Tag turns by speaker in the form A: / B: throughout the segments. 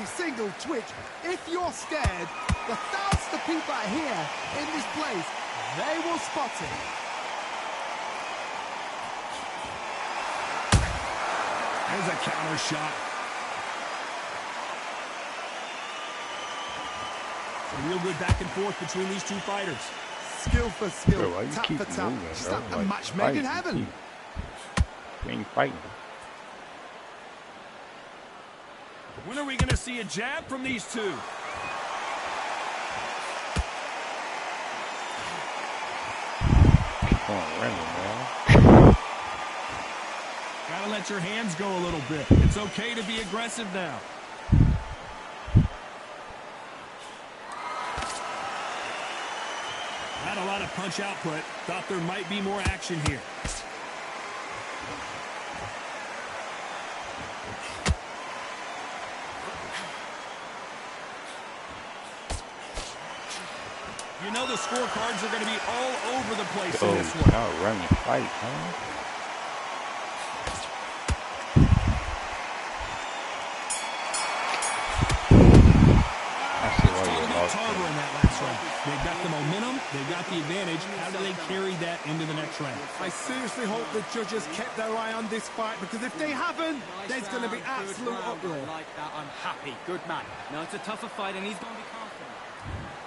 A: a single twitch. If you're scared, the thousands of people out here in this place, they will spot it.
B: There's a counter shot. A real good back and forth between these two fighters.
A: Skill for skill,
C: Bro,
A: tap for tap.
C: moving,
A: It's
C: bro?
A: not a
C: Like,
A: match made in
C: fight.
A: heaven.
C: You ain't fighting.
B: When are we going to see a jab from these two?
C: Keep on running, man.
B: Gotta let your hands go a little bit. It's okay to be aggressive now. Not a lot of punch output. Thought there might be more action here. You know the scorecards are going to be all over the place in this one.
C: Y'all running fight, huh?
B: Tarver in that last round. They've got the momentum, they've got the advantage. How do they carry that into the next round?
A: I seriously hope the judges kept their eye on this fight, because if they haven't, there's going to be absolute uproar.
D: Like that, I'm happy. Good man. Now it's a tougher fight, and he's going to be confident.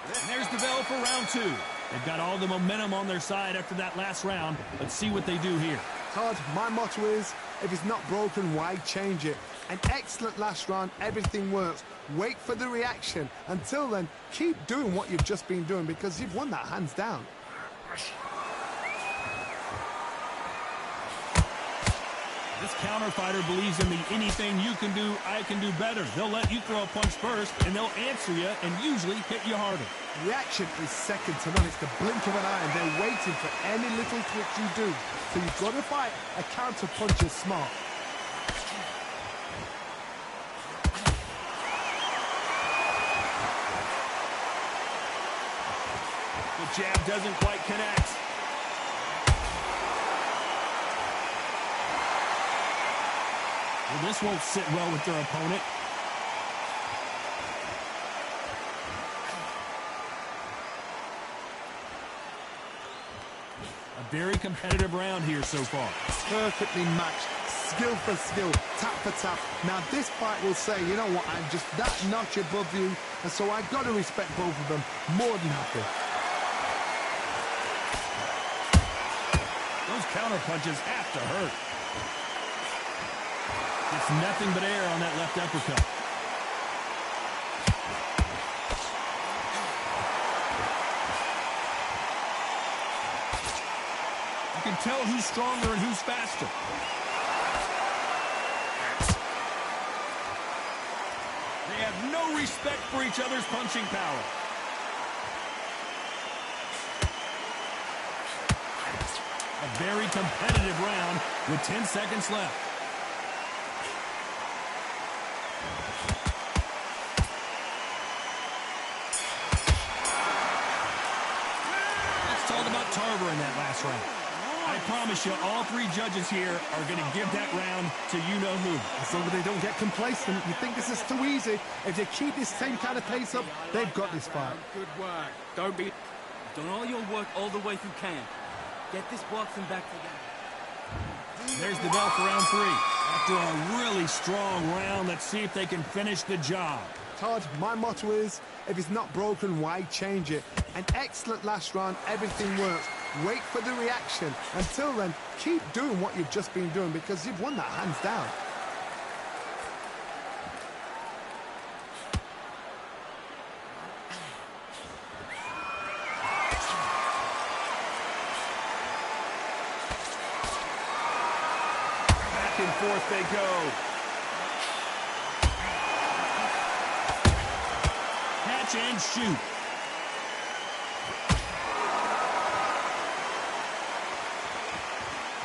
B: And there's the bell for round two. They've got all the momentum on their side after that last round. Let's see what they do here.
A: Todd, my motto is, if it's not broken, why change it? An excellent last round, everything works. Wait for the reaction. Until then, keep doing what you've just been doing, because you've won that hands down.
B: This counter fighter believes in the anything you can do, I can do better. They'll let you throw a punch first, and they'll answer you and usually hit you harder.
A: Reaction is second to none. It's the blink of an eye, and they're waiting for any little twitch you do. So you've got to fight a counter puncher smart.
B: The jab doesn't quite connect. Well, this won't sit well with their opponent. A very competitive round here so far.
A: Perfectly matched, skill for skill, tap for tap. Now this fight will say, you know what, I'm just that notch above you, and so I've got to respect both of them. More than happy.
B: Those counter punches have to hurt. It's nothing but air on that left uppercut. You can tell who's stronger and who's faster. They have no respect for each other's punching power. A very competitive round with 10 seconds left. Let's talk about Tarver in that last round. I promise you, all three judges here are going to give that round to you-know-who.
A: As long as they don't get complacent, you think this is too easy. If they keep this same kind of pace up, they've got this fight.
D: Good work. Don't be... You've done all your work all the way through camp. Get this boxing back together.
B: There's the bell for round three. After a really strong round, let's see if they can finish the job.
A: Todd, my motto is, if it's not broken, why change it? An excellent last round, everything works. Wait for the reaction. Until then, keep doing what you've just been doing, because you've won that hands down.
B: Back and forth they go. Catch and shoot.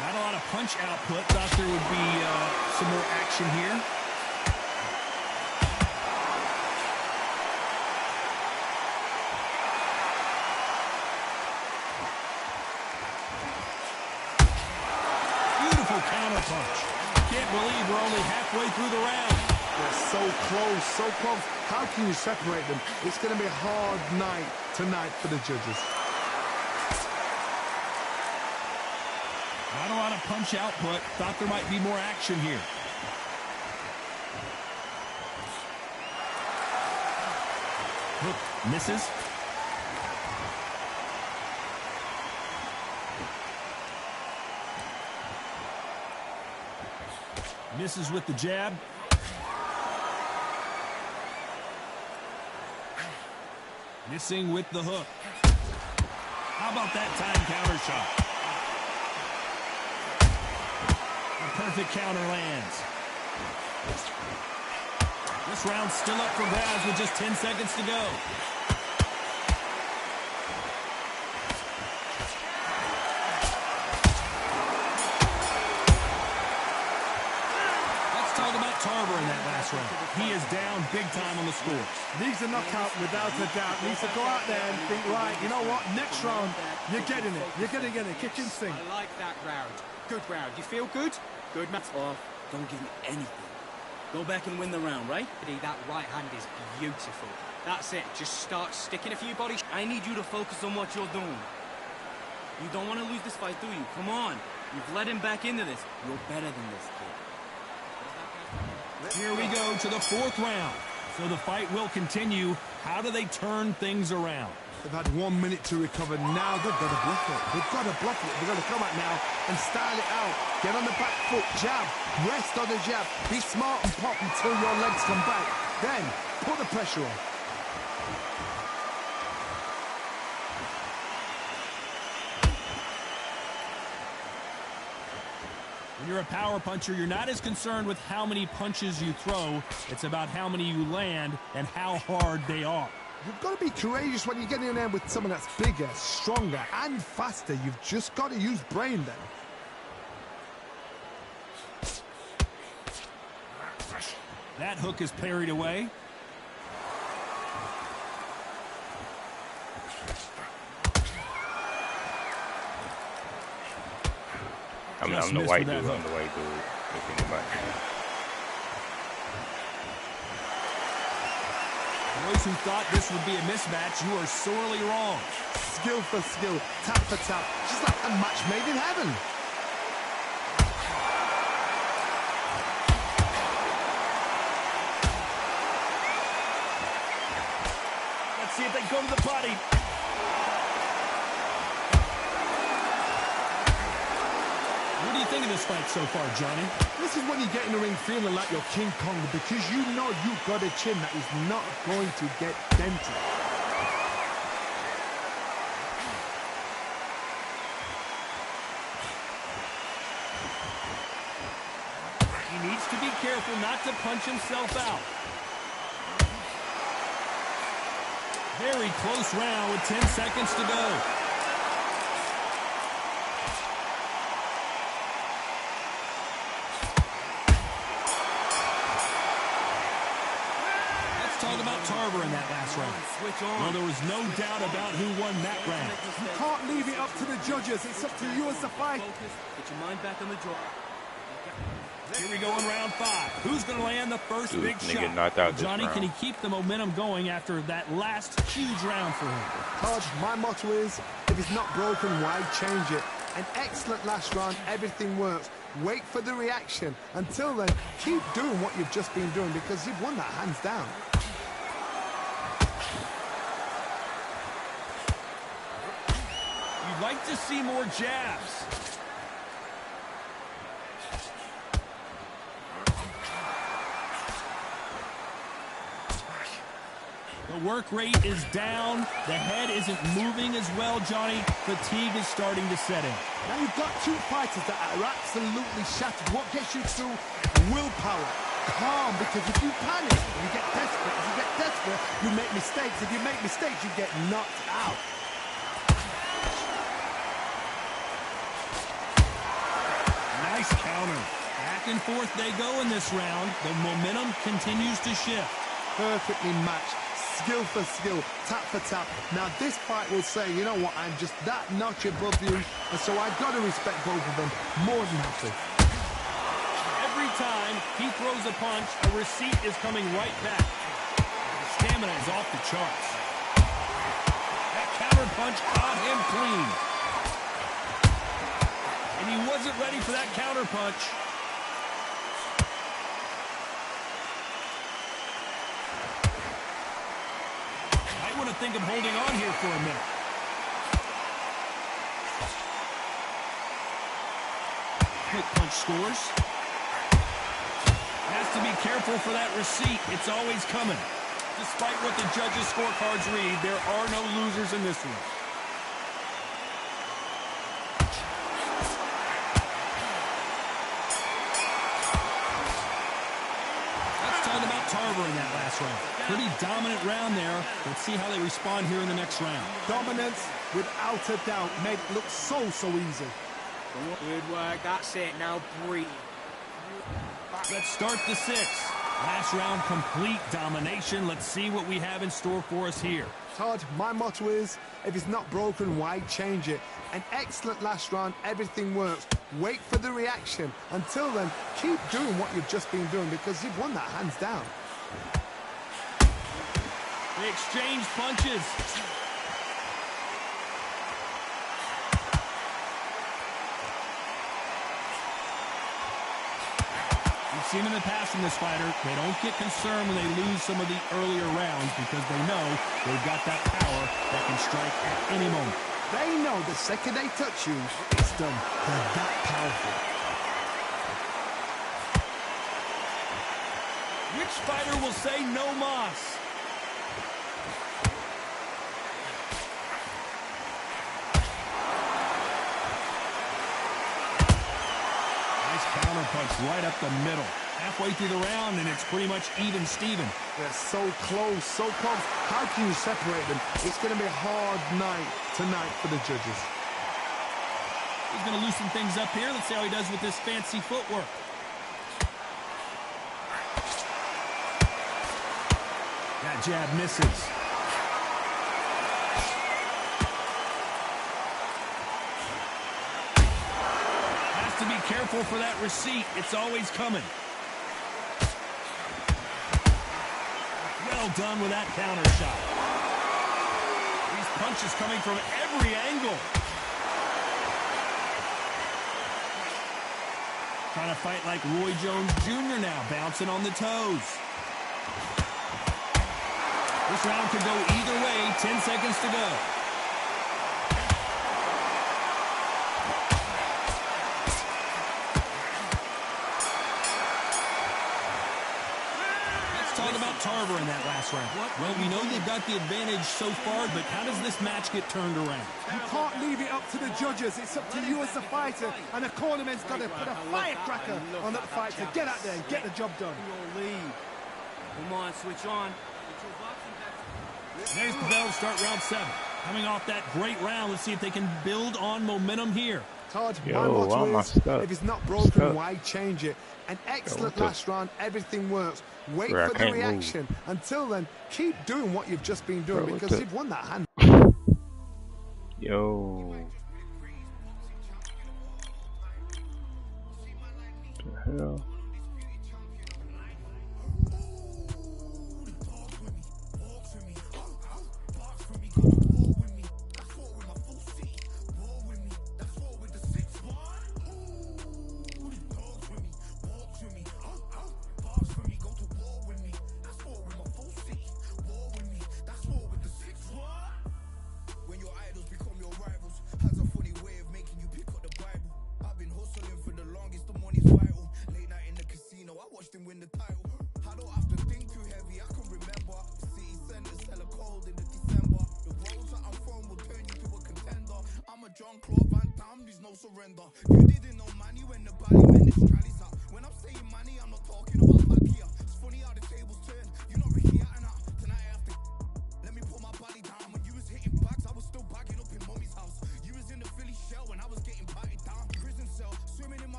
B: Not a lot of punch output. Thought there would be some more action here. Beautiful counter punch. Can't believe we're only halfway through the round.
A: The are so close, so close. How can you separate them? It's going to be a hard night tonight for the judges.
B: Not a lot of punch output. Thought there might be more action here. Hook misses. Misses with the jab. Missing with the hook. How about that time counter shot? A perfect counter lands. This round's still up for grabs with just 10 seconds to go. Tarver in that last round. He is down big time on the score.
A: Needs a knockout without a doubt. Needs to go out there and think, right, you know what, next round, you're getting it. You're going to get it. Kitchen sink.
D: I like that round. Good round. You feel good? Good, Matt. Off. Don't give me anything. Go back and win the round, right? That right hand is beautiful. That's it. Just start sticking a few bodies. I need you to focus on what you're doing. You don't want to lose this fight, do you? Come on. You've led him back into this. You're better than this, kid.
B: Here we go to the fourth round. So the fight will continue. How do they turn things around?
A: They've had 1 minute to recover. Now they've got to bluff it. They've got to bluff it. They've got to come out now and style it out. Get on the back foot, jab, rest on the jab. Be smart and pop until your legs come back. Then put the pressure on.
B: When you're a power puncher, you're not as concerned with how many punches you throw. It's about how many you land and how hard they are.
A: You've got to be courageous when you're getting in there with someone that's bigger, stronger, and faster. You've just got to use brain then.
B: That hook is parried away.
C: I'm the white dude. I'm the white dude.
B: Those who thought this would be a mismatch, you are sorely wrong.
A: Skill for skill, tap for tap, just like a match made in heaven.
B: Let's see if they go to the body. What do you think of this fight so far, Johnny?
A: This is when you get in the ring feeling like you're King Kong because you know you've got a chin that is not going to get dented.
B: He needs to be careful not to punch himself out. Very close round with 10 seconds to go. Talk about Tarver in that last round. Well, there was no doubt about who won that round.
A: You can't leave it up to the judges. It's up to you as the fight.
D: Get your mind back on the draw.
B: Here we go in round 5. Who's going to land the first big shot?
C: Knocked out
B: Johnny, can he keep the momentum going after that last huge round for him?
A: Todd, my motto is, if it's not broken, why change it? An excellent last round. Everything works. Wait for the reaction. Until then, keep doing what you've just been doing because you've won that hands down.
B: You'd like to see more jabs. The work rate is down. The head isn't moving as well, Johnny. Fatigue is starting to set in.
A: Now you've got two fighters that are absolutely shattered. What gets you through? Willpower. Calm, because if you panic, you get desperate. If you get desperate, you make mistakes. If you make mistakes, you get knocked out.
B: Nice counter. Back and forth they go in this round. The momentum continues to shift.
A: Perfectly matched. Skill for skill, tap for tap. Now this fight will say, you know what, I'm just that notch above you, and so I've got to respect both of them more than happy.
B: Every time he throws a punch, a receipt is coming right back. The stamina is off the charts. That counter punch caught him clean. And he wasn't ready for that counter punch. Might want to think of holding on here for a minute. Quick punch scores. Has to be careful for that receipt. It's always coming. Despite what the judges' scorecards read, there are no losers in this one. Let's talk about Tarver in that last round. Pretty dominant round there. Let's see how they respond here in the next round.
A: Dominance, without a doubt, made it look so easy.
D: Good work. That's it. Now breathe.
B: Let's start the sixth. Last round, complete domination. Let's see what we have in store for us here.
A: Todd, my motto is, if it's not broken, why change it? An excellent last round, everything works. Wait for the reaction. Until then, keep doing what you've just been doing because you've won that hands down.
B: They exchange punches. We've seen in the past from this fighter, they don't get concerned when they lose some of the earlier rounds because they know they've got that power that can strike at any moment.
A: They know the second they touch you, it's done. They're that powerful.
B: Which fighter will say no mas? Nice counter punch right up the middle. Halfway through the round, and it's pretty much even Steven.
A: They're so close, so close. How can you separate them? It's going to be a hard night tonight for the judges.
B: He's going to loosen things up here. Let's see how he does with this fancy footwork. That jab misses. Has to be careful for that receipt. It's always coming. Well done with that counter shot. These punches coming from every angle. Trying to fight like Roy Jones Jr. now, bouncing on the toes. This round could go either way. 10 seconds to go. Talk about Tarver in that last round. Well, we know they've got the advantage so far, but how does this match get turned around?
A: You can't leave it up to the judges. It's up to you as the fighter, and the cornerman's got to put a firecracker on that fight to get out there and get the job done.
D: Come on, switch on.
B: There's the bell to start round 7. Coming off that great round, let's see if they can build on momentum here.
A: Todd, my motto is, if it's not broken, why change it? An excellent last round, everything works. Wait for the reaction. Until then, keep doing what you've just been doing because you've won that hand.
C: Yo. What the hell?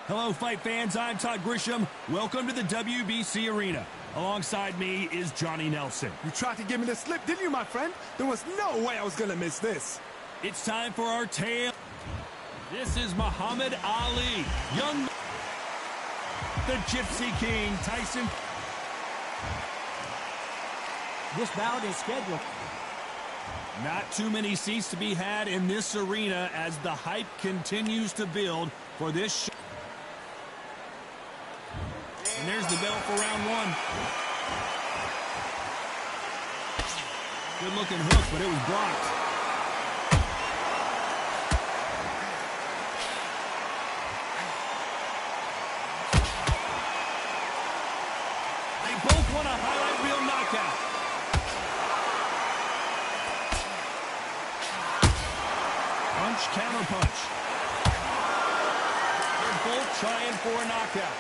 B: Hello, fight fans. I'm Todd Grisham. Welcome to the WBC Arena. Alongside me is Johnny Nelson.
A: You tried to give me the slip, didn't you, my friend? There was no way I was going to miss this.
B: It's time for our tale. This is Muhammad Ali, the Gypsy King, Tyson.
E: This bout is scheduled.
B: Not too many seats to be had in this arena as the hype continues to build for this show. And there's the bell for round one. Good looking hook, but it was blocked. They both want a highlight reel knockout. Punch, counter punch. They're both trying for a knockout.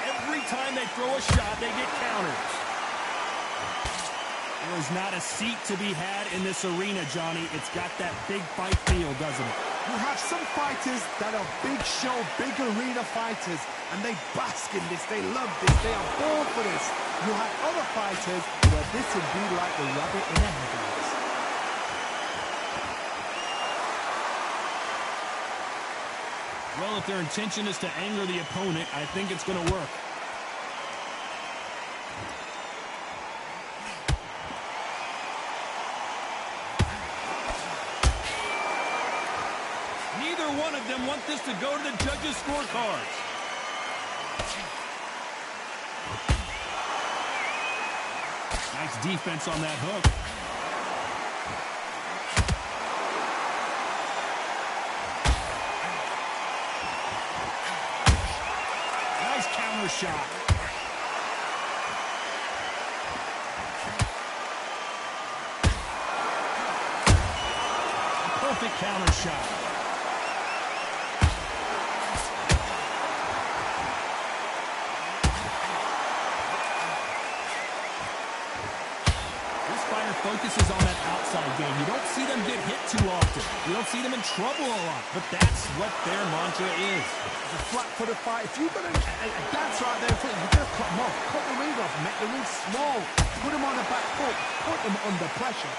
B: Every time they throw a shot, they get counters. There's not a seat to be had in this arena, Johnny. It's got that big fight feel, doesn't it?
A: You have some fighters that are big show, big arena fighters, and they bask in this, they love this, they are born for this. You have other fighters where this would be like the rabbit in a headlights.
B: Well, if their intention is to anger the opponent, I think it's going to work. Neither one of them want this to go to the judges' scorecards. Nice defense on that hook. Nice counter shot. Perfect counter shot. Focuses on that outside game. You don't see them get hit too often. You don't see them in trouble a lot, but that's what their mantra is.
A: It's a flat-footed fight. If you've got a dancer out there in front, you've got to cut them off. Cut the ring off. Make the ring small. Put them on the back foot. Put them under pressure.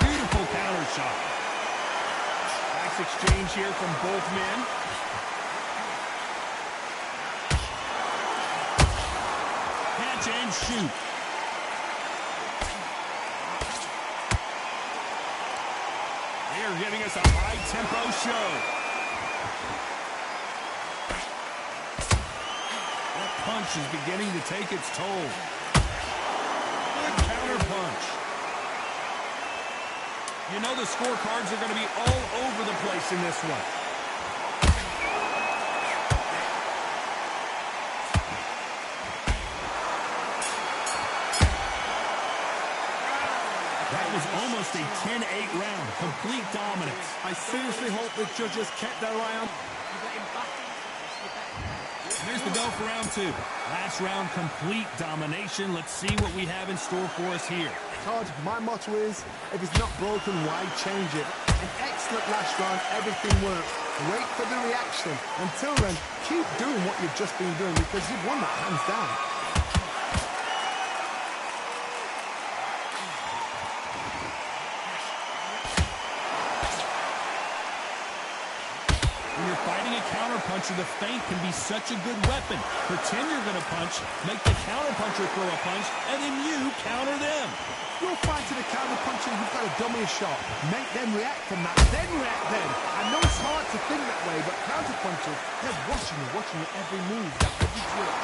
B: Beautiful counter shot. Nice exchange here from both men. And shoot. They're giving us a high-tempo show. That punch is beginning to take its toll. Good counter punch. You know the scorecards are going to be all over the place in this one. Almost a 10-8 round. Complete dominance.
A: I seriously hope the judges kept their eye on.
B: There's the bell for round two. Last round, complete domination. Let's see what we have in store for us here.
A: Todd, my motto is, if it's not broken, why change it? An excellent last round, everything works. Wait for the reaction. Until then, keep doing what you've just been doing because you've won that hands down.
B: Puncher, the feint can be such a good weapon. Pretend you're going to punch, make the counter-puncher throw a punch, and then you counter them.
A: You're fighting a counter-puncher, you've got to dummy a shot. Make them react from that, then react then. I know it's hard to think that way, but counter-punchers, they're watching you every move, that every twitch.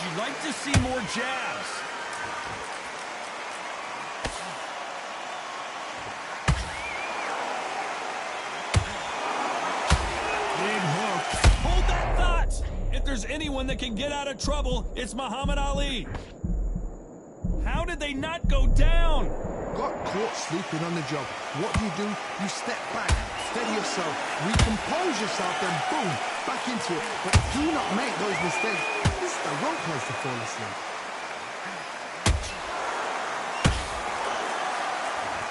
B: You'd like to see more jabs. If there's anyone that can get out of trouble, it's Muhammad Ali. How did they not go down?
A: Got caught sleeping on the job. What do? You step back, steady yourself, recompose yourself, then boom, back into it. But do not make those mistakes. This is the wrong place to fall asleep.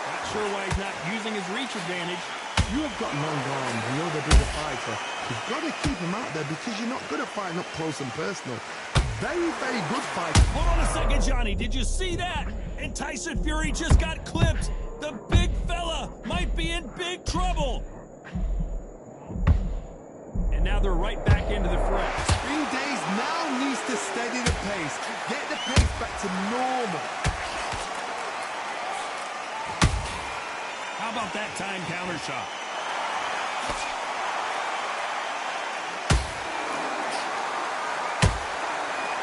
B: Not sure why he's not using his reach advantage.
A: You have got long arms, and you're the bigger fighter. You've got to keep him out there because you're not good at fighting up close and personal. Very, very good fighter.
B: Hold on a second, Johnny. Did you see that? And Tyson Fury just got clipped. The big fella might be in big trouble. And now they're right back into the fray.
A: 3 days now needs to steady the pace. Get the pace back to normal.
B: How about that time counter shot?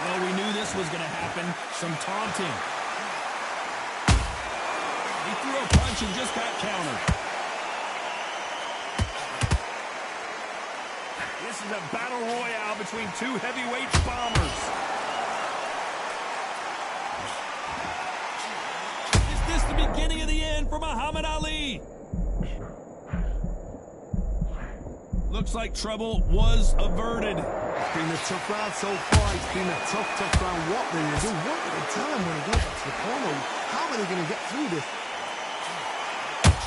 B: Well, we knew this was going to happen. Some taunting. He threw a punch and just got countered. This is a battle royale between two heavyweight bombers. Is this the beginning of the end for Muhammad Ali? Looks like trouble was averted.
A: It's been a tough round so far. It's been a tough, tough round. What they do? What do they tell him when he goes back to the corner? How are they going to get through this?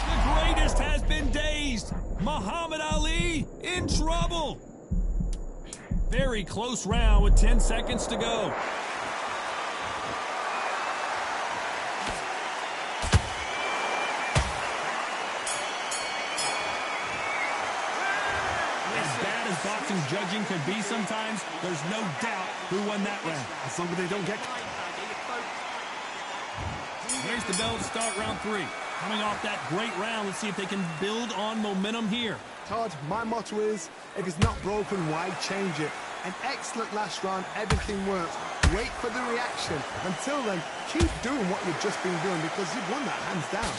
B: The greatest has been dazed. Muhammad Ali in trouble. Very close round with 10 seconds to go. Boxing judging could be sometimes, there's no doubt who won that round.
A: As long as they don't get...
B: Here's the bell to start round 3. Coming off that great round, let's see if they can build on momentum here.
A: Todd, my motto is, if it's not broken, why change it? An excellent last round, everything works. Wait for the reaction. Until then, keep doing what you've just been doing because you've won that hands down.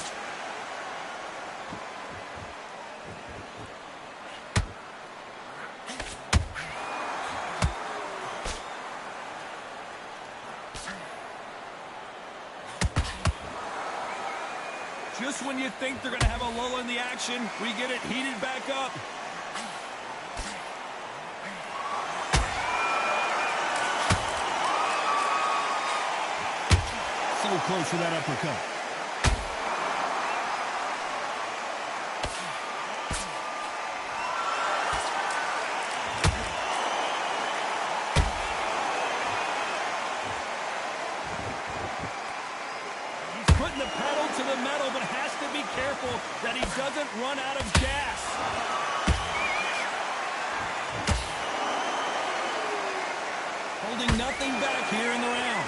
B: Just when you think they're going to have a lull in the action, we get it heated back up. So close for that uppercut. Putting the pedal to the metal, but has to be careful that he doesn't run out of gas. Holding nothing back here in the round.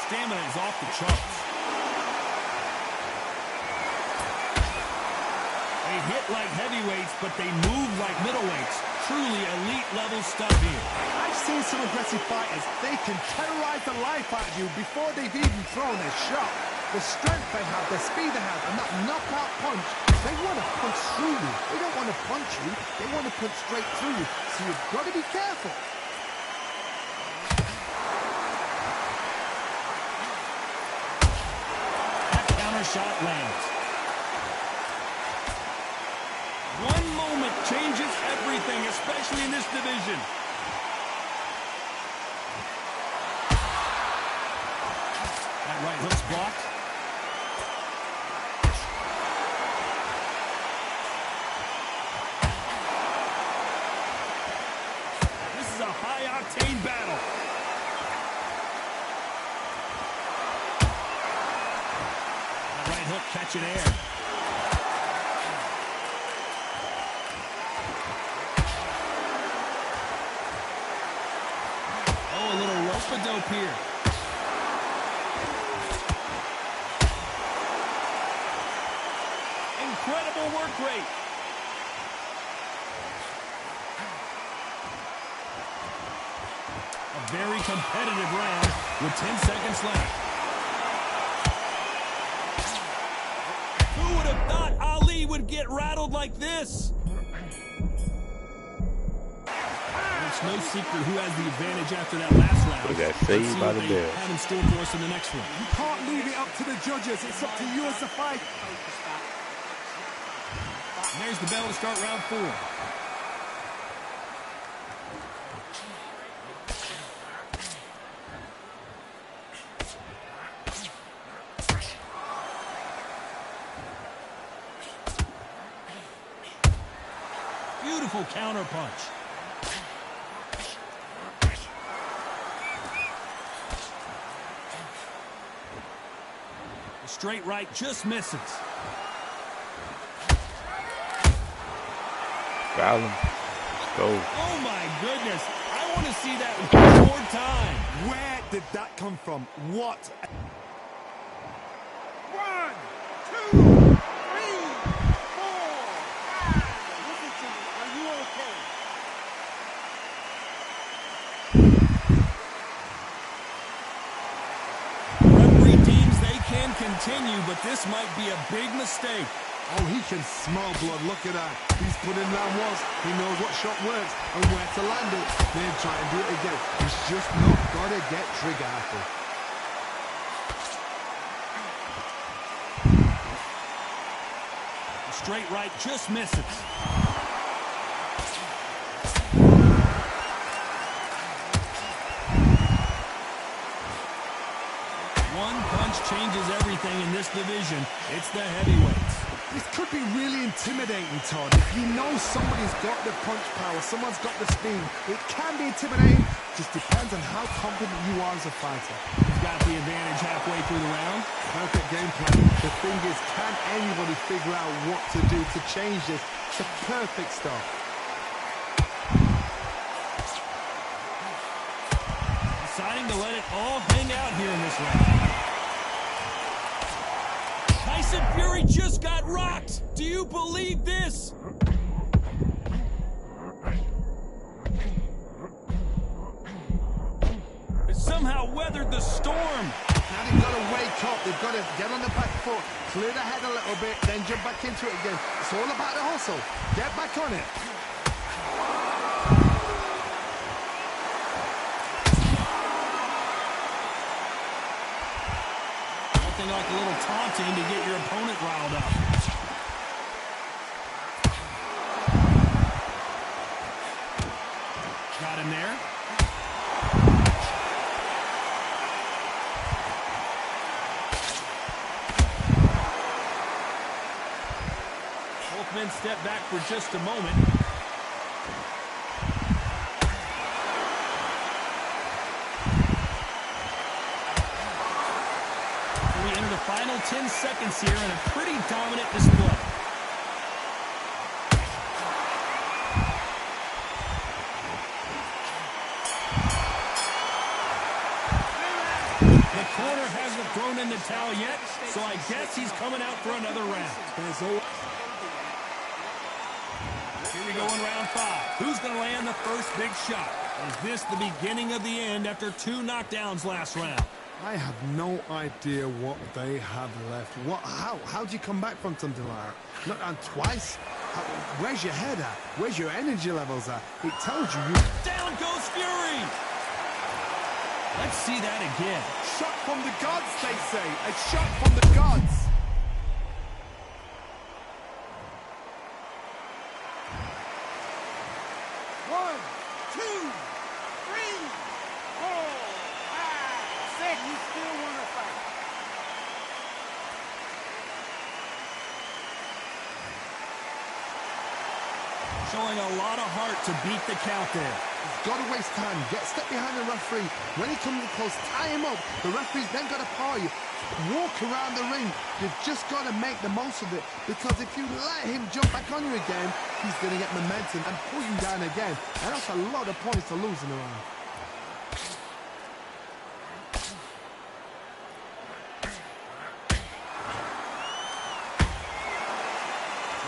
B: Stamina is off the charts. They hit like heavyweights, but they move like middleweights. Truly elite-level stuff here.
A: I've seen some aggressive fighters. They can terrorize the life out of you before they've even thrown a shot. The strength they have, the speed they have, and that knockout punch, they want to punch through you. They don't want to punch you. They want to punch straight through you. So you've got to be careful.
B: That counter shot lands. One moment changes everything, especially in this division. That right hook's blocked. This is a high-octane battle. That right hook catching air. Dope here. Incredible work rate. A very competitive round with 10 seconds left. Who would have thought Ali would get rattled like this? it's no secret who has the advantage after that last round.
C: We got
B: Let's
C: saved
B: see
C: by
B: what
C: the
B: they
C: bell.
B: have in store for us in the next one.
A: You can't leave it up to the judges. It's up to you as the fight.
B: And there's the bell to start round 4. Beautiful counter punch. The straight right just misses.
C: Foul him. Let's go.
B: Oh my goodness. I want to see that one more time.
A: Where did that come from? What? 1, 2, 3, 4, 5. Listen to me. Are you okay?
B: Referee deems they can continue, but this might be a big mistake.
A: Oh, he can smell blood. Look at that. He's put in round once. He knows what shot works and where to land it. Then try and do it again. He's just not got to get trigger happy.
B: The straight right just misses. One punch changes everything in this division. It's the heavyweights.
A: This could be really intimidating, Todd. If you know somebody's got the punch power, someone's got the speed, it can be intimidating. Just depends on how confident you are as a fighter.
B: He's got the advantage halfway through the round.
A: Perfect game plan. The thing is, can anybody figure out what to do to change this? It's the perfect start.
B: Deciding to let it all hang out here in this round. Tyson Fury just got rocked. Do you believe this? It somehow weathered the storm.
A: Now they've got to wake up. They've got to get on the back foot, clear the head a little bit, then jump back into it again. It's all about the hustle. Get back on it.
B: Nothing like a little taunting to get your opponent riled up. Got him there. Both men step back for just a moment. We enter the final 10 seconds here in a pretty dominant display. The corner hasn't thrown in the towel yet, so I guess he's coming out for another round. Here we go in round 5. Who's going to land the first big shot? Is this the beginning of the end after 2 knockdowns last round?
A: I have no idea what they have left. How do you come back from something like that? Not on twice? Where's your head at? Where's your energy levels at? It tells you.
B: Down goes Fury! Let's see that again.
A: Shot from the gods, they say. A shot from the gods. One, two, three, 4, 5, 6. You still want to fight?
B: Showing a lot of heart to beat the count there.
A: Got to waste time. Get step behind the referee. When he comes close, tie him up. The referee's then got to paw you. Walk around the ring. You've just got to make the most of it. Because if you let him jump back on you again, he's going to get momentum and pull you down again. And that's a lot of points to lose in a round.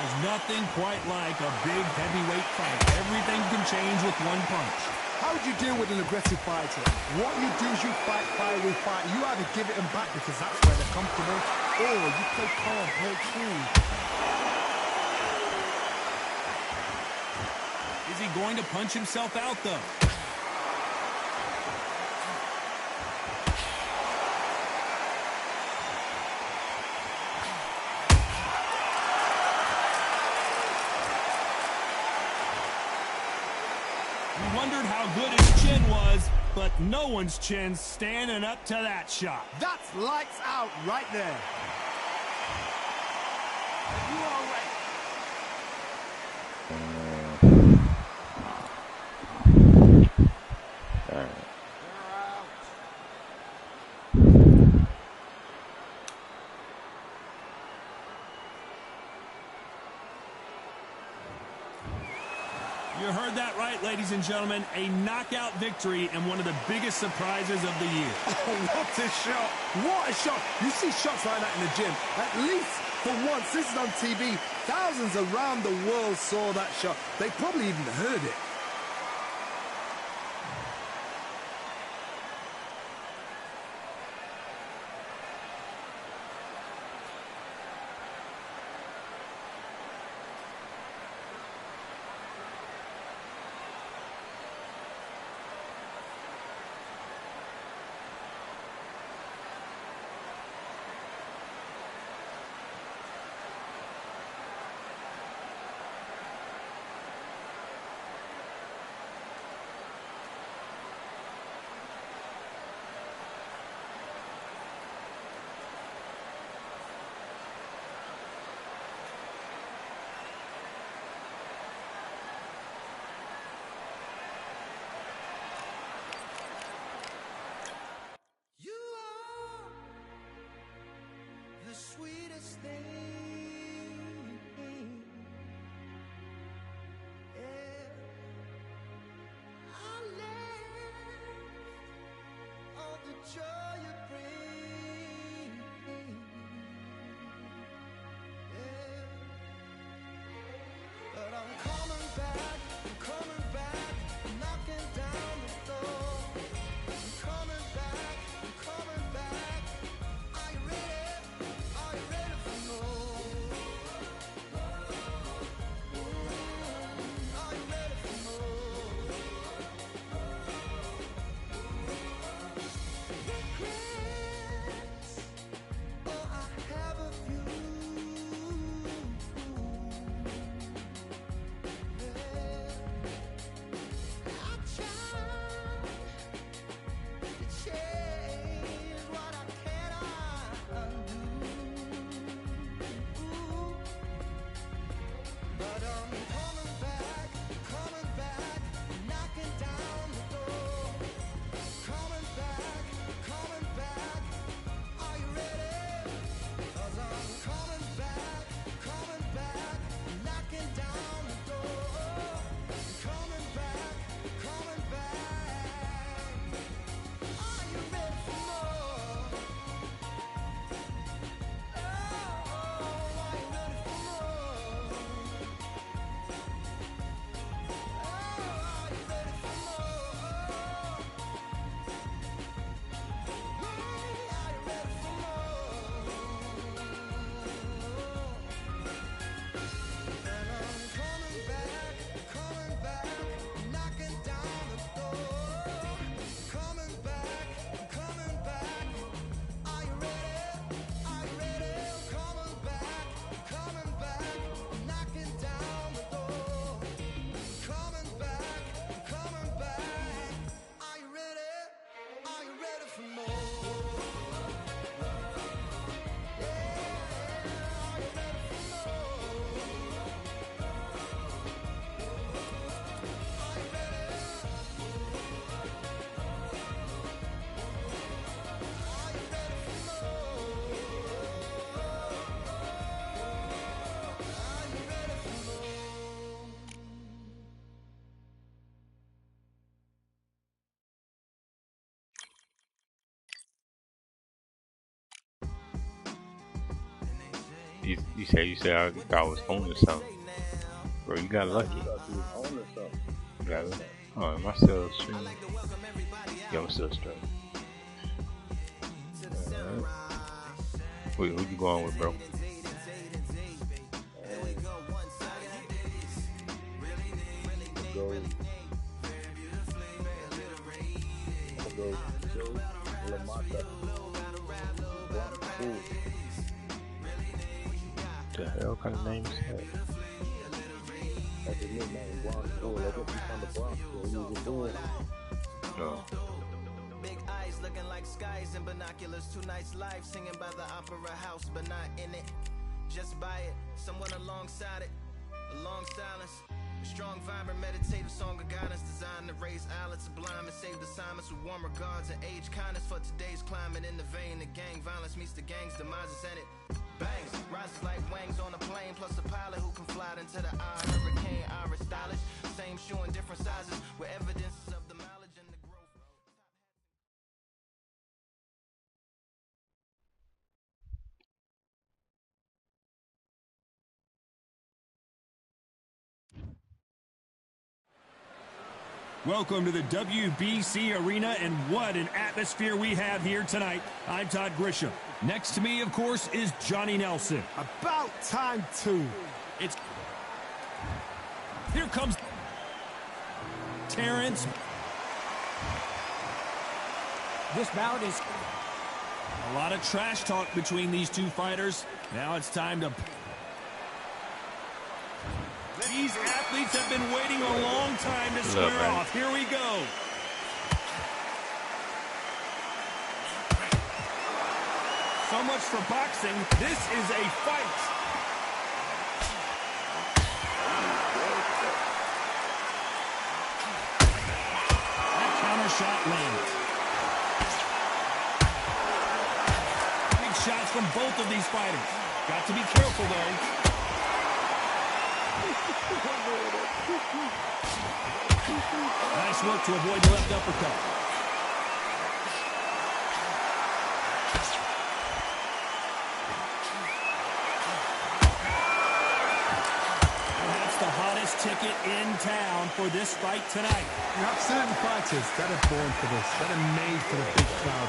B: There's nothing quite like a big heavyweight fight. Everything can change with one punch.
A: How do you deal with an aggressive fighter? What you do is you fight fire with fight. You either give it them back because that's where they're comfortable, or you play calm, play cool.
B: Is he going to punch himself out, though? We wondered how good his chin was, but no one's chin's standing up to that shot.
A: That's lights out right there. You all right?
B: You heard that right, ladies and gentlemen. A knockout victory and one of the biggest surprises of the year.
A: Oh, what a shot. What a shot. You see shots like that in the gym. At least for once, this is on TV. Thousands around the world saw that shot. They probably even heard it.
F: The sweetest thing, yeah. I live all the joy you bring, yeah. But I'm coming back, knocking down the door. I'm coming back. Are you ready? Are you ready for more? Are you ready for more? Regrets, oh, I have a few. Yeah. I tried to change what I cannot undo. But I'm coming back, knocking down the door. Coming back. Are you ready? 'Cause I'm coming back, knocking down the door. Coming back. Are you ready for more? Oh, are you ready for more? Are you ready for more? Are you ready for more? And I'm coming back, knocking down the door. Coming back. Are you ready? Are you ready? Coming back, knocking down the door. Coming back. Are you ready? Are you ready for more? Yeah, are you ready for more? Are you ready? Are you ready for more? Are you ready for more?
C: You said I was on or something. Bro, you got lucky. You got lucky. Oh, am I still streaming? Yeah, I'm still streaming. Wait, who you going with, bro? The hell kind of name is that?
G: That's his nickname, Bronx Bull. I guess he's from the Bronx, so he was a bull.
C: No.
F: Big eyes looking like skies and binoculars. 2 nights live singing by the opera house, but not in it. Just by it, someone alongside it. A long silence. A strong, vibrant, meditative song of guidance designed to raise eyelids sublime and save the assignments with warm regards and age kindness for today's climate. In the vein, the gang violence meets the gang's demises and it bangs. Rises like wings on a plane, plus a pilot who can fly into the eye. Hurricane, Irish stylish. Same shoe in different sizes with evidence of the mileage and the growth.
B: Welcome to the WBC Arena, and what an atmosphere we have here tonight. I'm Todd Grisham. Next to me, of course, is Johnny Nelson.
A: About time, too.
B: Here comes Terrence.
E: This bout is...
B: A lot of trash talk between these two fighters. Now it's time to... These athletes have been waiting a long time to square off. Here we go. So much for boxing. This is a fight. That counter shot lands. Big shots from both of these fighters. Got to be careful, though. Nice work to avoid the left uppercut. That's the hottest ticket in town for this fight tonight.
A: You're absolutely fighters that are born for this, that are made for the big crowd.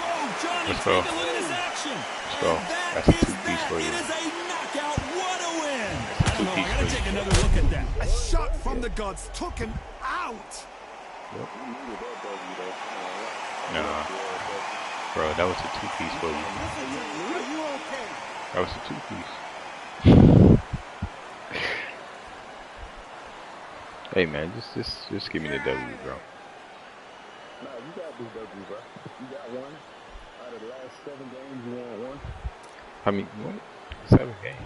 B: Oh, Johnny,
C: Let's
B: take
C: go.
B: a look at this action.
C: Let's go.
B: And
C: That's a
B: that is
C: two-piece
B: that.
C: for you.
B: It is a knockout. What a win. I don't know. I
C: Two-piece
B: got to
C: for you.
B: take another look at that.
A: A shot from the gods took him out.
C: Nah. Bro, that was a two-piece for you. That was a two-piece. Hey man, just give me the W, bro.
G: Nah, you got this W, bro. You got one. Out of the last 7 games, you won 1.
C: I mean, what? 7 games.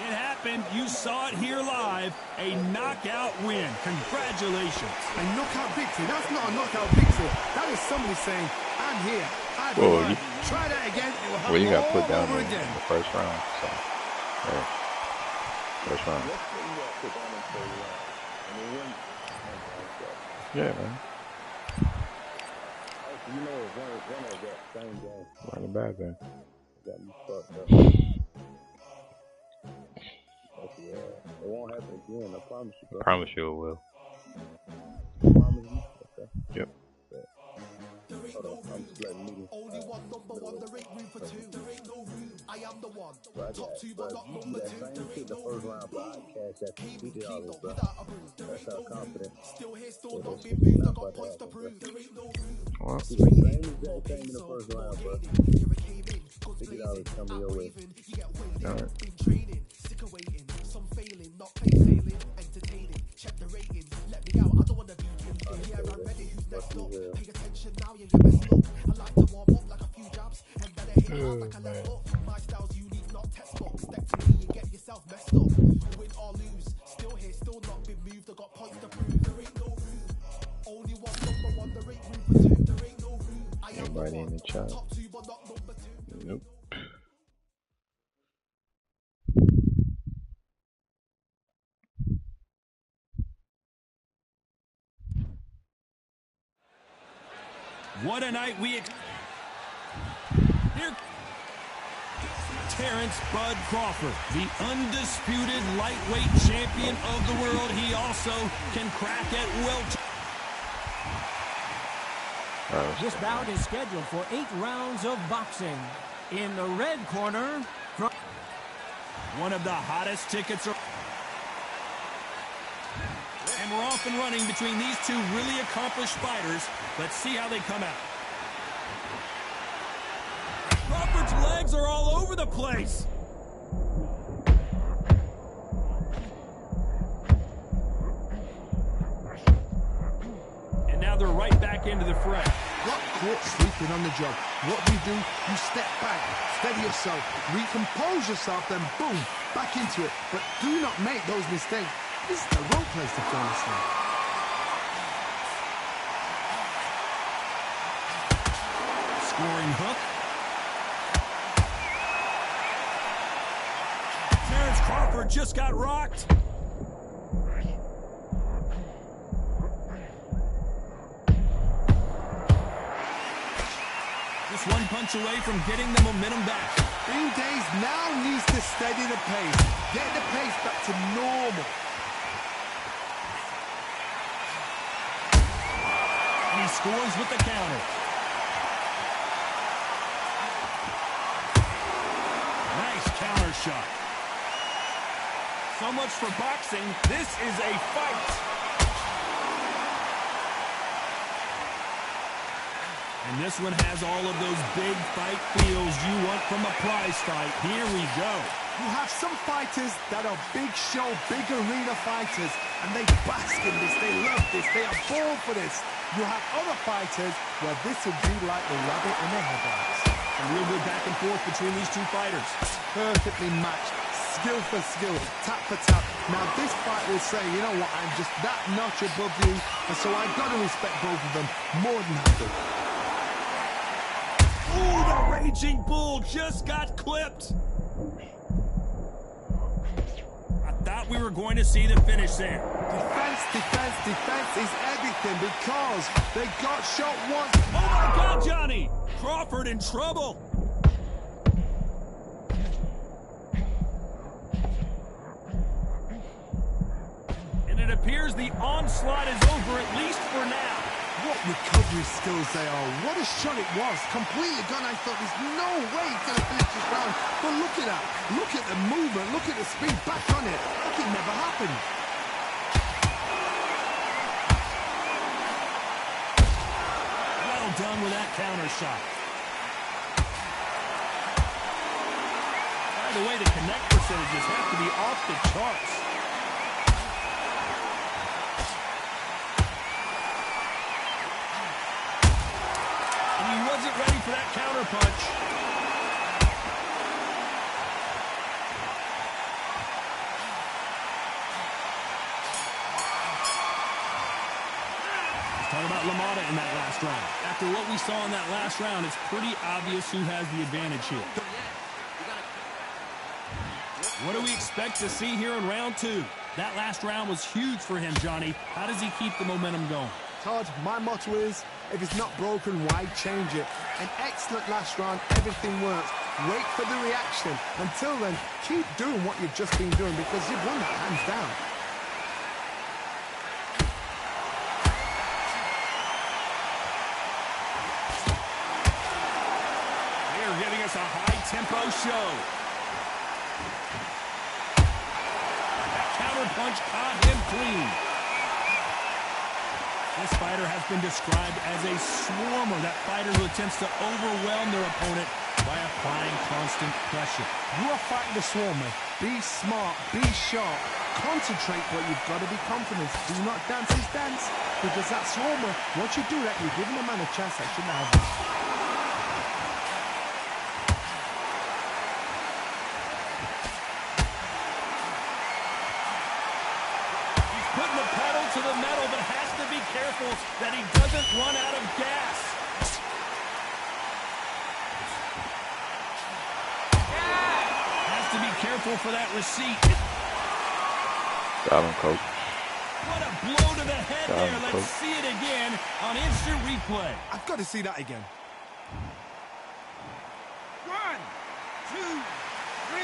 B: It happened. You saw it here live. A knockout win. Congratulations.
A: A knockout victory. That's not a knockout victory. That is somebody saying, I'm here. I've
C: Well,
A: won.
C: you-
A: Try that again. It will happen
C: Well, you got put
A: all
C: down
A: over
C: in
A: again.
C: the first round, so yeah. First round.
G: Let's say you got put down in the 3rd round. And it wins.
C: Yeah, man.
G: You know, it's one of that same game.
C: Not a bad thing.
G: Got me fucked up. Yeah, it won't happen again. I promise you, bro.
C: Promise you it will.
G: I promise you. Okay.
C: Yep.
G: Hold on, I'm just letting you.
F: Only one number one, there ain't room for 2. There ain't no room. I am the one.
G: Top
F: Top 2, but not
G: you do
F: number
G: that
F: 2.
G: same shit the first round, bro. I cash that $50, bro. That's how confident.
F: Still here, still
G: Yeah,
F: not
G: that
F: been
G: shit is
F: moved. I
G: not
F: got
G: about to
F: points to
G: happen,
F: prove.
G: bro.
F: There ain't no room.
C: Well,
G: Do the same exact thing in the first round, bro. $50 coming your way.
F: You get weighted.
C: Alright.
F: Been trading, sick of waiting. Some failing, not plain sailing. Entertaining, check the ratings. Let me out, I don't wanna be in. Yeah, I'm ready, who's next up? Pay attention now, you get best look. I like to warm up like a few jabs, and then I hit hard like a left hook. My style's unique, not textbook. Step to me, you get yourself messed up. Win or lose, still here, still not been moved. I got points to prove. There ain't no room. Only one number one, there ain't room for 2. There ain't no room. I am the
C: anybody in
F: one.
C: the chat?
F: Top 2, but not number 2.
C: Nope.
B: What a night we... Here... Terrence Bud Crawford, the undisputed lightweight champion of the world. He also can crack at welter.
E: This bout is scheduled for 8 rounds of boxing. In the red corner, from
B: One of the hottest tickets. And we're off and running between these two really accomplished fighters. Let's see how they come out. Crawford's legs are all over the place. And now they're right back into the fray.
A: Got caught sleeping on the job. What do? You step back, steady yourself, recompose yourself, then boom, back into it. But do not make those mistakes. This is the wrong place to feel this now.
B: Scoring hook. Terrence Crawford just got rocked. Just one punch away from getting the momentum back.
A: Bean Days now needs to steady the pace. Get the pace back to normal.
B: And he scores with the counter. Nice counter shot. So much for boxing. This is a fight. And this one has all of those big fight feels you want from a prize fight. Here we go.
A: You have some fighters that are big show, big arena fighters, and they bask in this, they love this, they are born for this. You have other fighters where this would be like the rabbit in the headlights.
B: A real good back and forth between these two fighters.
A: Perfectly matched, skill for skill, tap for tap. Now this fight will say, you know what, I'm just that notch above you, and so I've got to respect both of them more than happy.
B: Ooh, the Raging Bull just got clipped. I thought we were going to see the finish there.
A: Defense, defense, defense is everything because they got shot once.
B: Oh my God, Johnny! Crawford in trouble. And it appears the onslaught is over, at least for now.
A: What recovery skills they are. What a shot it was. Completely gone. I thought there's no way he's going to finish this round. But look at that. Look at the movement. Look at the speed. Back on it. Like it never happened.
B: Well done with that counter shot. By the way, the connect percentages have to be off the charts. Wasn't ready for that counter punch. Let's talk about LaMotta in that last round. After what we saw in that last round, it's pretty obvious who has the advantage here. What do we expect to see here in round two? That last round was huge for him, Johnny. How does he keep the momentum going?
A: Todd, my motto is, if it's not broken, why change it? An excellent last round, everything works. Wait for the reaction. Until then, keep doing what you've just been doing because you've won that hands down.
B: They are giving us a high-tempo show. That counter punch caught him clean. This fighter has been described as a swarmer, that fighter who attempts to overwhelm their opponent by applying constant pressure.
A: You are fighting the swarmer. Be smart, be sharp, concentrate, but you've got to be confident. Do not dance his dance, because that swarmer, once you do that, you're giving a man a chance that shouldn't have it.
B: He's putting the pedal to the metal, but has to be careful that he doesn't run out of gas. Has to be careful for that receipt.
C: Got him, coach.
B: What a blow to the head
C: Got
B: there.
C: him,
B: Let's
C: coach.
B: see it again on instant replay.
A: I've got to see that again.
H: 1, 2, 3,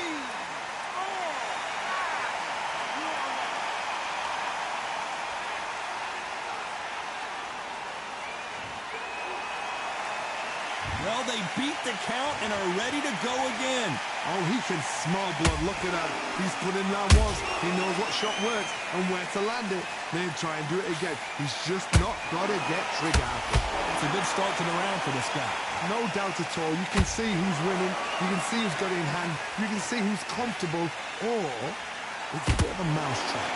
H: 4.
B: Well, they beat the count and are ready to go again.
A: Oh, he can smell blood. Look at that. He's put in round once. He knows what shot works and where to land it. Then try and do it again. He's just not got to get trigger happy.
B: It's a good start to the round for this guy.
A: No doubt at all. You can see who's winning. You can see who's got it in hand. You can see who's comfortable. Or it's a bit of a mousetrap.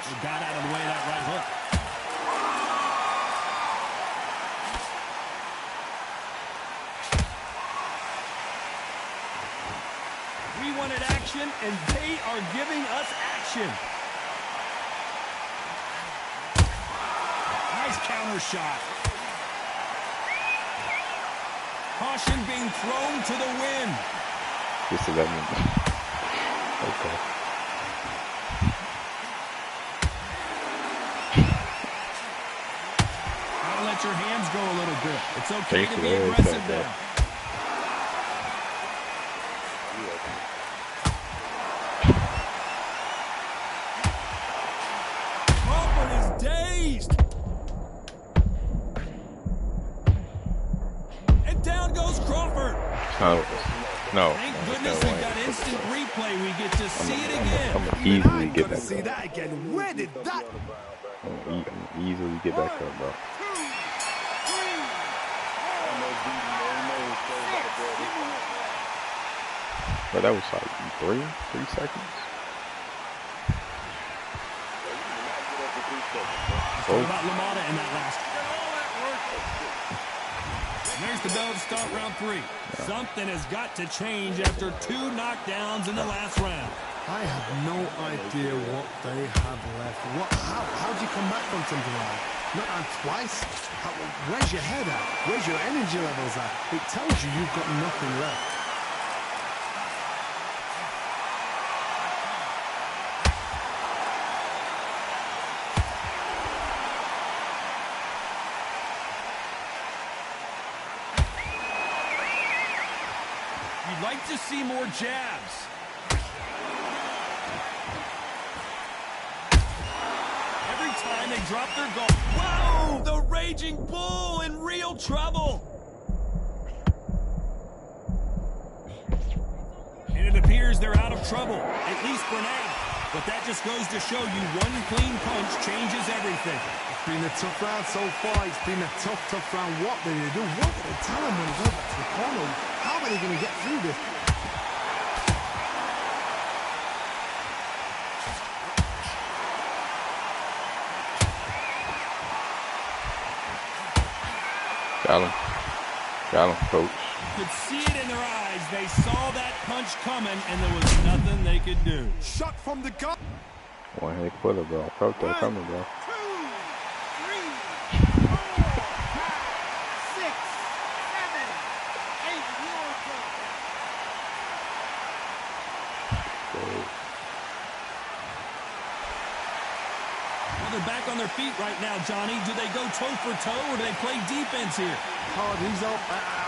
B: He got out of the way of that right hook. We wanted action, and they are giving us action. Nice counter shot. Caution being thrown to the wind.
C: Just 11. Okay.
B: Gotta let your hands go a little bit. It's okay to be aggressive now.
C: No.
B: Thank goodness we got instant replay. We get to see it again.
C: I'm gonna easily get back
A: see that again. Where did that?
C: I'm gonna easily get back up, bro. But that was like 3 seconds.
B: What about LaMotta in that last? There's the bell to start round 3. Something has got to change after 2 knockdowns in the last round.
A: I have no idea what they have left. How do you come back from something like that? Not on twice? Where's your head at? Where's your energy levels at? It tells you you've got nothing left.
B: You'd like to see more jabs. Every time they drop their goal. Whoa! The Raging Bull in real trouble. And it appears they're out of trouble, at least for now. But that just goes to show you one clean punch changes everything.
A: It's been a tough round so far. It's been a tough round. What did they do? What did they tell them when they go back to the corner? How are they going to get through this?
C: Got him, coach.
B: You could see it in their eyes. They saw that punch coming, and there was nothing they could do.
A: Shot from the gun.
C: One hit quitter, bro. Felt that coming, bro.
H: 2, 3, 4, 5, 6, 7, 8 more.
B: Well, they're back on their feet right now, Johnny. Do they go toe for toe, or do they play defense here?
A: Hard, he's up.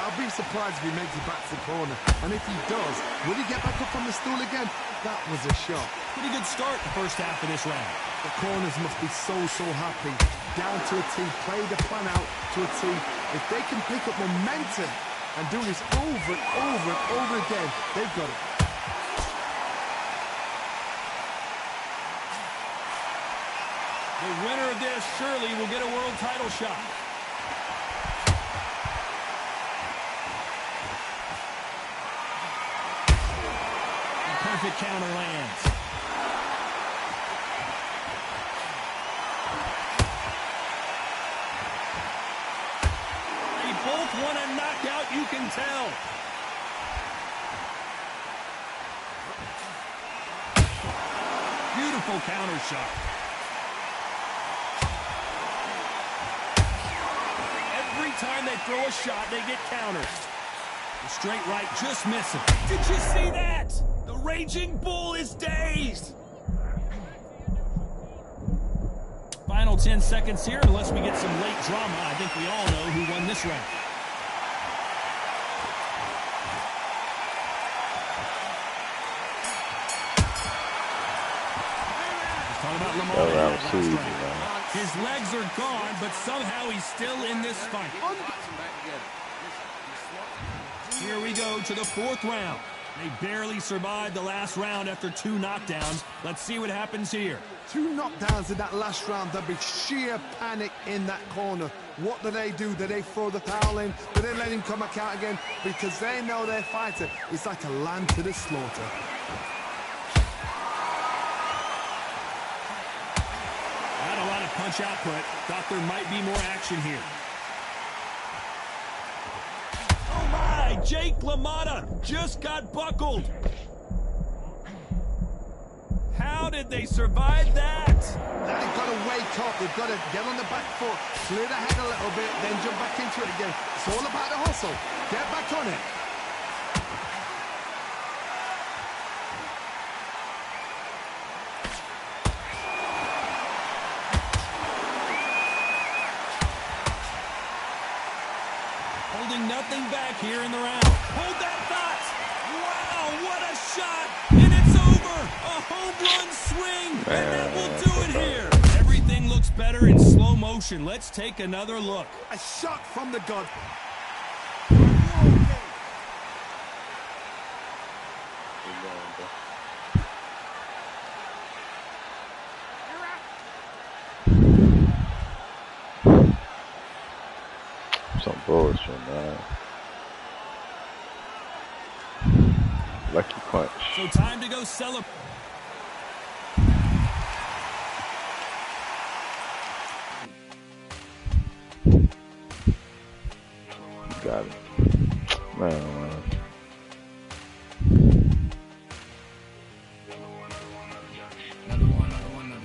A: I'll be surprised if he makes it back to the corner. And if he does, will he get back up on the stool again? That was a shot.
B: Pretty good start the first half of this round.
A: The corners must be so happy. Down to a T, play the plan out to a T. If they can pick up momentum and do this over and over and over again, they've got it.
B: The winner of this surely will get a world title shot. Perfect counter lands. They both want a knockout, you can tell. Beautiful counter shot. Every time they throw a shot, they get countered. The straight right just missing. Did you see that? The Raging Bull is dazed. Final 10 seconds here, unless we get some late drama. I think we all know who won this round. Let's talk about Lamar.
C: That round was too easy, man.
B: His legs are gone, but somehow he's still in this fight. Here we go to the fourth round. They barely survived the last round after 2 knockdowns. Let's see what happens here.
A: 2 knockdowns in that last round. There'll be sheer panic in that corner. What do? Do they throw the towel in? Do they let him come back out again? Because they know their fighter is like a lamb to the slaughter.
B: Not a lot of punch output. Thought there might be more action here. Oh my! Jake LaMotta just got buckled. How did they survive that?
A: Now they've got to wake up. They've got to get on the back foot, clear the head a little bit, then jump back into it again. It's all about the hustle. Get back on it.
B: Holding nothing back here in the round. Hold that thought. Wow, what a shot. And it's over. A home run swing. And that will do it here. Everything looks better in slow motion. Let's take another look.
A: A shot from the god.
C: Some bullshit, man. Lucky punch.
B: So time to go celebrate.
C: Got it. Man.